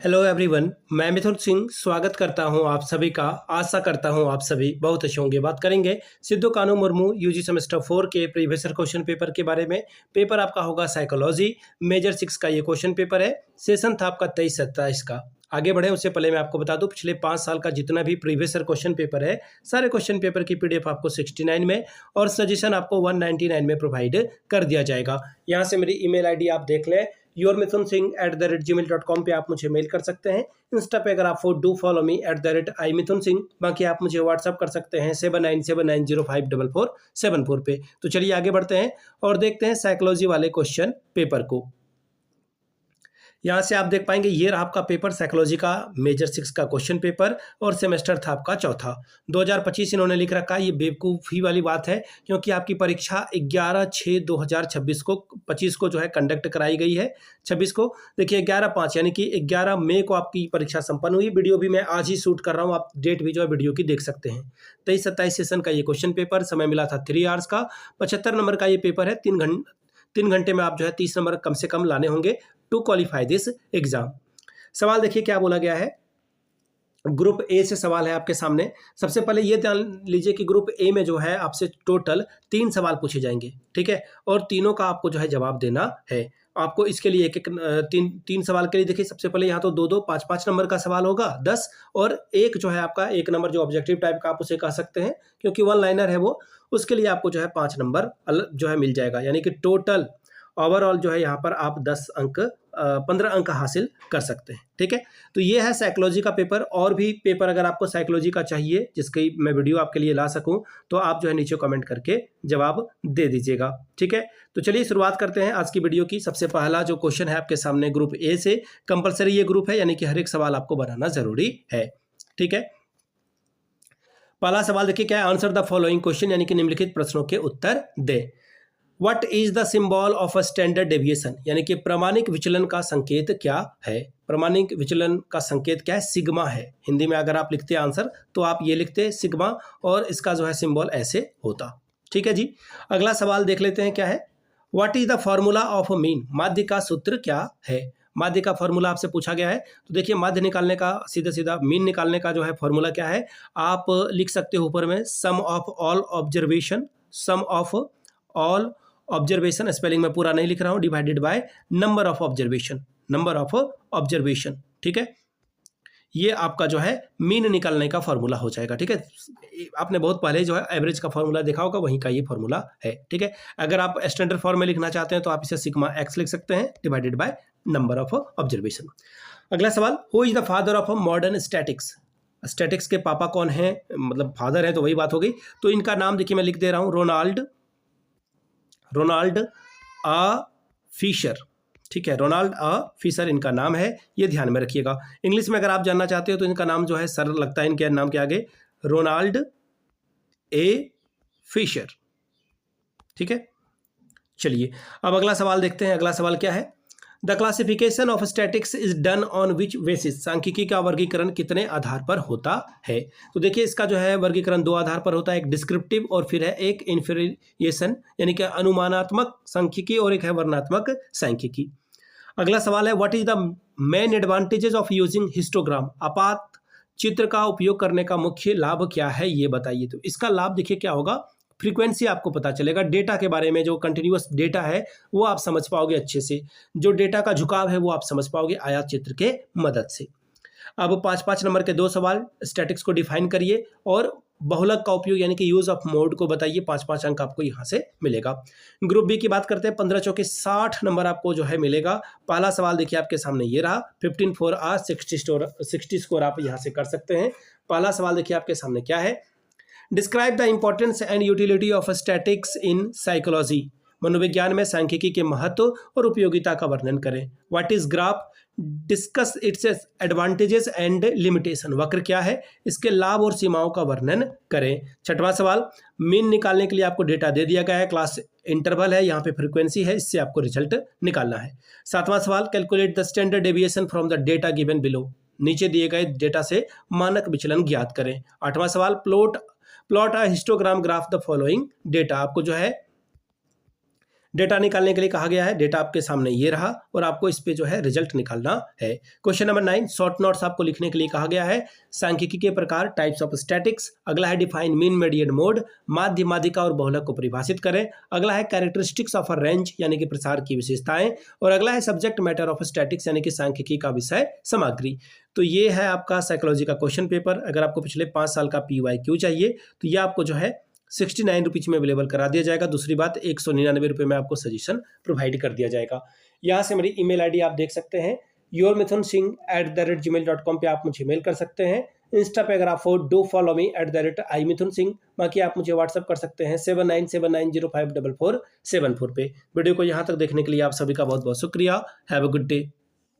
Hello everyone, मैं मिथुन सिंह स्वागत करता हूं आप सभी का। आशा करता हूं आप सभी बहुत अच्छे होंगे। बात करेंगे सिद्धू कानू मुर्मू यूजी सेमेस्टर 4 के प्रीवियस ईयर क्वेश्चन पेपर के बारे में। पेपर आपका होगा साइकोलॉजी मेजर 6 का ये क्वेश्चन पेपर है। सेशन था आपका 23-27 का। आगे बढ़े उससे पहले मैं आपको बता दूं, पिछले 5 साल का जितना भी प्रीवियस ईयर क्वेश्चन पेपर है, सारे क्वेश्चन पेपर की पीडीएफ आपको 69 में और सजेशन आपको 199 में प्रोवाइड कर दिया जाएगा। यहाँ से मेरी ईमेल आईडी आप देख लें, yourmithunSingh@gmail.com पे आप मुझे मेल कर सकते हैं। इंस्टा पे अगर आप डू फॉलो मी @iMithunSingh। बाकी आप मुझे व्हाट्सअप कर सकते हैं 7979054474 पे। तो चलिए आगे बढ़ते हैं और देखते हैं साइकोलॉजी वाले क्वेश्चन पेपर को। यहाँ से आप देख पाएंगे ये रहा आपका पेपर, साइकोलॉजी का मेजर 6 का क्वेश्चन पेपर और सेमेस्टर था आपका चौथा। 2025 इन्होंने लिख रखा है। ये बेवकूफ़ी वाली बात है क्योंकि आपकी परीक्षा 11/6/2026 को 25 को जो है कंडक्ट कराई गई है। 26 को देखिए 11/5 यानी कि 11 मई को आपकी परीक्षा संपन्न हुई। वीडियो भी मैं आज ही शूट कर रहा हूँ, आप डेट भी जो है वीडियो की देख सकते हैं। 23-27 सेशन का ये क्वेश्चन पेपर, समय मिला था 3 आवर्स का। 75 नंबर का ये पेपर है। 3 घंटे में आप जो है 30 नंबर कम से कम लाने होंगे टू क्वालिफाई दिस एग्जाम। सवाल देखिए क्या बोला गया है। ग्रुप ए से सवाल है आपके सामने। सबसे पहले ये ध्यान लीजिए कि ग्रुप ए में जो है आपसे टोटल 3 सवाल पूछे जाएंगे, ठीक है, और तीनों का आपको जो है जवाब देना है। आपको इसके लिए एक तीन सवाल के लिए देखिए, सबसे पहले यहाँ तो 2-2 5-5 नंबर का सवाल होगा 10, और एक जो है आपका 1 नंबर जो ऑब्जेक्टिव टाइप का आप उसे कह सकते हैं क्योंकि 1 लाइनर है वो, उसके लिए आपको जो है 5 नंबर जो है मिल जाएगा। यानी कि टोटल ओवरऑल जो है यहाँ पर आप 15 अंक हासिल कर सकते हैं, ठीक है। तो ये है साइकोलॉजी का पेपर। और भी पेपर अगर आपको साइकोलॉजी का चाहिए जिसकी मैं वीडियो आपके लिए ला सकूं तो आप जो है नीचे कमेंट करके जवाब दे दीजिएगा, ठीक है। तो चलिए शुरुआत करते हैं आज की वीडियो की। सबसे पहला जो क्वेश्चन है आपके सामने ग्रुप ए से, कंपलसरी ये ग्रुप है यानी कि हर एक सवाल आपको बनाना जरूरी है, ठीक है। पहला सवाल देखिए क्या है, आंसर द फॉलोइंग क्वेश्चन यानी कि निम्नलिखित प्रश्नों के उत्तर दे। What is the symbol of a standard deviation? यानी कि प्रमाणिक विचलन का संकेत क्या है। प्रमाणिक विचलन का संकेत क्या है? सिग्मा है। हिंदी में अगर आप लिखते हैं आंसर तो आप ये लिखते हैं सिग्मा, और इसका जो है सिंबल ऐसे होता, ठीक है जी। अगला सवाल देख लेते हैं क्या है। What is the formula of a mean? माध्य का सूत्र क्या है। माध्य का फॉर्मूला आपसे पूछा गया है। तो देखिए माध्य निकालने का सीधा सीधा मीन निकालने का जो है फॉर्मूला क्या है, आप लिख सकते हो ऊपर में sum of all observation, sum of all observation, spelling में पूरा नहीं लिख रहा हूं, divided by number of observation, number of observation, ठीक है। ये आपका जो है मीन निकालने का फॉर्मूला हो जाएगा, ठीक है। आपने बहुत पहले जो है एवरेज का फॉर्मूला देखा होगा, वहीं का ये फॉर्मूला है, ठीक है। अगर आप स्टैंडर्ड फॉर्म में लिखना चाहते हैं तो आप इसे सिग्मा एक्स लिख सकते हैं divided by number of observation. अगला सवाल, who is the father of modern statics. Statics के पापा कौन है, मतलब फादर है तो वही बात हो गई। तो इनका नाम देखिए मैं लिख दे रहा हूं, रोनाल्ड आ फिशर, ठीक है। रोनाल्ड आ फिशर इनका नाम है, ये ध्यान में रखिएगा। इंग्लिश में अगर आप जानना चाहते हो तो इनका नाम जो है सरल लगता है इनके नाम के आगे, रोनाल्ड ए फिशर, ठीक है। चलिए अब अगला सवाल देखते हैं। अगला सवाल क्या है, the classification of statics is done on which basis. सांख्यिकी का वर्गीकरण कितने आधार पर होता है। तो देखिए इसका जो है वर्गीकरण 2 आधार पर होता है, एक डिस्क्रिप्टिव और फिर है एक इन्फेरिएशन यानी कि अनुमानात्मक सांख्यिकी, और एक है वर्णनात्मक सांख्यिकी। अगला सवाल है, what is the main advantages of using histogram. आपात चित्र का उपयोग करने का मुख्य लाभ क्या है ये बताइए। तो इसका लाभ देखिए क्या होगा, फ्रीक्वेंसी आपको पता चलेगा, डेटा के बारे में जो कंटिन्यूअस डेटा है वो आप समझ पाओगे अच्छे से, जो डेटा का झुकाव है वो आप समझ पाओगे आयात चित्र के मदद से। अब 5-5 नंबर के 2 सवाल, स्टैटिक्स को डिफाइन करिए और बहुलक का उपयोग यानी कि यूज ऑफ मोड को बताइए। 5-5 अंक आपको यहाँ से मिलेगा। ग्रुप बी की बात करते हैं, 15 चौके 60 नंबर आपको जो है मिलेगा। पहला सवाल देखिए आपके सामने ये रहा, 15 4 60 स्कोर आप यहाँ से कर सकते हैं। पहला सवाल देखिए आपके सामने क्या है, describe the importance and utility of statics in psychology. मनोविज्ञान में सांख्यिकी के महत्व और उपयोगिता का वर्णन करें। What is graph, discuss its advantages and limitation. वक्र क्या है, इसके लाभ और सीमाओं का वर्णन करें। 6वां सवाल, मीन निकालने के लिए आपको डेटा दे दिया गया है, क्लास इंटरवल है, यहाँ पे फ्रीक्वेंसी है, इससे आपको रिजल्ट निकालना है। 7वां सवाल, calculate the standard deviation from the data given below. नीचे दिए गए डेटा से मानक विचलन ज्ञात करें। 8वां सवाल, plot a histogram graph the following data. आपको जो है डेटा निकालने के लिए कहा गया है। डेटा आपके सामने ये रहा और आपको इस पे जो है रिजल्ट निकालना है। क्वेश्चन नंबर 9, शॉर्ट नोट्स आपको लिखने के लिए कहा गया है। सांख्यिकी के प्रकार, टाइप्स ऑफ स्टैटिक्स। अगला है डिफाइन मीन मेडियन मोड, माध्य, माध्यिका और बहुलक को परिभाषित करें। अगला है कैरेक्टरिस्टिक्स ऑफ अ रेंज यानी कि प्रसार की विशेषताएं। और अगला है सब्जेक्ट मैटर ऑफ स्टैटिक्स यानी कि सांख्यिकी का विषय सामग्री। तो ये है आपका साइकोलॉजी का क्वेश्चन पेपर। अगर आपको पिछले 5 साल का PYQ चाहिए तो ये आपको जो है 69 रुपीज में अवेलेबल करा दिया जाएगा। दूसरी बात 199 रुपये में आपको सजेशन प्रोवाइड कर दिया जाएगा। यहाँ से मेरी ईमेल आईडी आप देख सकते हैं, yourmithunsingh@gmail.com पे आप मुझे मेल कर सकते हैं। इंस्टा पे अगर आप हो डू फॉलो मी @imithunsingh। बाकी आप मुझे व्हाट्सअप कर सकते हैं 7979054474 पे। वीडियो को यहाँ तक देखने के लिए आप सभी का बहुत बहुत शुक्रिया। Have a good day.